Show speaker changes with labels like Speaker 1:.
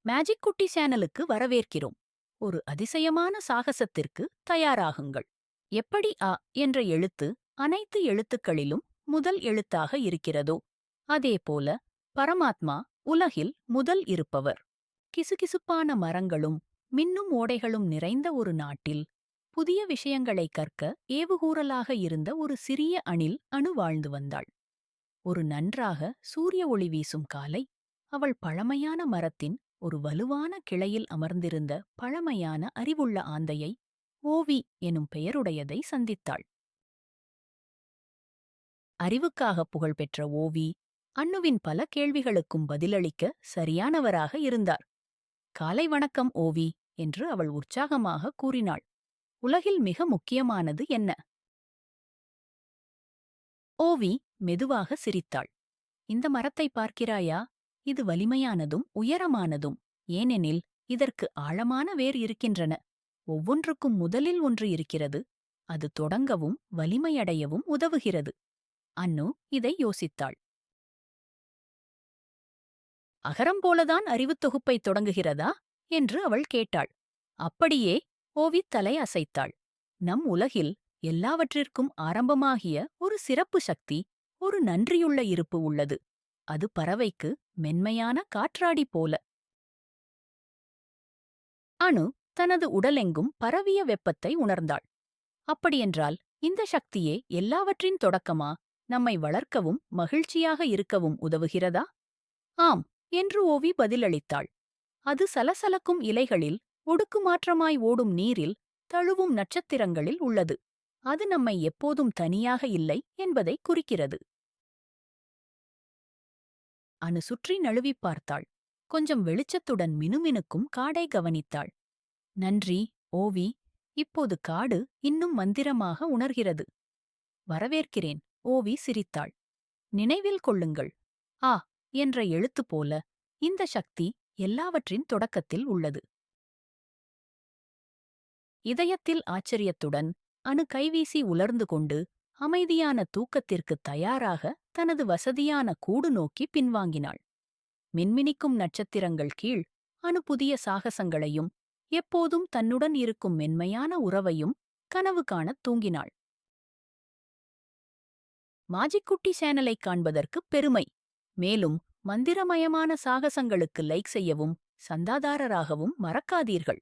Speaker 1: Magic குட்டி சேனலுக்கு வரவேற்கிறோம். ஒரு அதிசயமான சாகசத்திற்கு தயாராகுங்கள். எப்படி என்ற எழுத்து அனைத்து எழுத்துக்களிலும் முதல் எழுத்தாக இருக்கிறதோ அதேபோல பரமாத்மா உலகில் முதல் இருப்பவர். கிசுகிசுப்பான மரங்களும் மின்னும் ஓடைகளும் நிறைந்த ஒரு நாட்டில் புதிய விஷயங்களை கற்க ஏவுகூறலாக இருந்த ஒரு சிறிய அணு வாழ்ந்து வந்தாள். ஒரு நன்றாக சூரிய ஒளி வீசும் காலை அவள் பழமையான மரத்தின் ஒரு வலுவான கிளையில் அமர்ந்திருந்த பழமையான அறிவுள்ள ஆந்தையை, ஓவி எனும் பெயருடையதை சந்தித்தாள். அறிவுக்காக புகழ்பெற்ற ஓவி அன்னுவின் பல கேள்விகளுக்கும் பதிலளிக்க சரியானவராக இருந்தார். காலை வணக்கம் ஓவி என்று அவள் உற்சாகமாக கூறினாள். உலகில் மிக முக்கியமானது என்ன? ஓவி மெதுவாக சிரித்தாள். இந்த மரத்தை பார்க்கிறாயா? இது வலிமையானதும் உயரமானதும். ஏனெனில் இதற்கு ஆழமான வேர் இருக்கின்றன. ஒவ்வொன்றுக்கும் முதலில் ஒன்று இருக்கிறது. அது தொடங்கவும் வலிமையடையவும் உதவுகிறது. அன்னு இதை யோசித்தாள். அகரம் போலதான் அறிவுத் தொகுப்பை தொடங்குகிறதா என்று அவள் கேட்டாள். அப்படியே ஓவி தலை அசைத்தாள். நம் உலகில் எல்லாவற்றிற்கும் ஆரம்பமாகிய ஒரு சிறப்பு சக்தி, ஒரு நன்றியுள்ள இருப்பு உள்ளது. அது பறவைக்கு மென்மையான காற்றாடி போல. அணு தனது உடலெங்கும் பரவிய வெப்பத்தை உணர்ந்தாள். அப்படியென்றால் இந்த சக்தியே எல்லாவற்றின் தொடக்கமா? நம்மை வளர்க்கவும் மகிழ்ச்சியாக இருக்கவும் உதவுகிறதா? ஆம் என்று ஓவி பதிலளித்தாள். அது சலசலக்கும் இலைகளில், ஒடுக்குமாற்றமாய் ஓடும் நீரில், தழுவும் நட்சத்திரங்களில் உள்ளது. அது நம்மை எப்போதும் தனியாக இல்லை என்பதை குறிக்கிறது. அணு சுற்றி நழுவிப் பார்த்தாள். கொஞ்சம் வெளிச்சத்துடன் மினுமினுக்கும் காடை கவனித்தாள். நன்றி ஓவி, இப்போது காடு இன்னும் மந்திரமாக உணர்கிறது. வரவேற்கிறேன். ஓவி சிரித்தாள். நினைவில் கொள்ளுங்கள், ஆ என்ற எழுத்து போல இந்த சக்தி எல்லாவற்றின் தொடக்கத்தில் உள்ளது. இதயத்தில் ஆச்சரியத்துடன் அணு கைவீசி உலர்ந்து கொண்டு அமைதியான தூக்கத்திற்குத் தயாராக தனது வசதியான கூடு நோக்கி பின்வாங்கினாள். மின்மினிக்கும் நட்சத்திரங்கள் கீழ் அணு புதிய சாகசங்களையும் எப்போதும் தன்னுடன் இருக்கும் மென்மையான உறவையும் கனவு காணத் தூங்கினாள். மாஜிக்குட்டி சேனலைக் காண்பதற்குப் பெருமை. மேலும் மந்திரமயமான சாகசங்களுக்கு லைக் செய்யவும் சந்தாதாரராகவும் மறக்காதீர்கள்.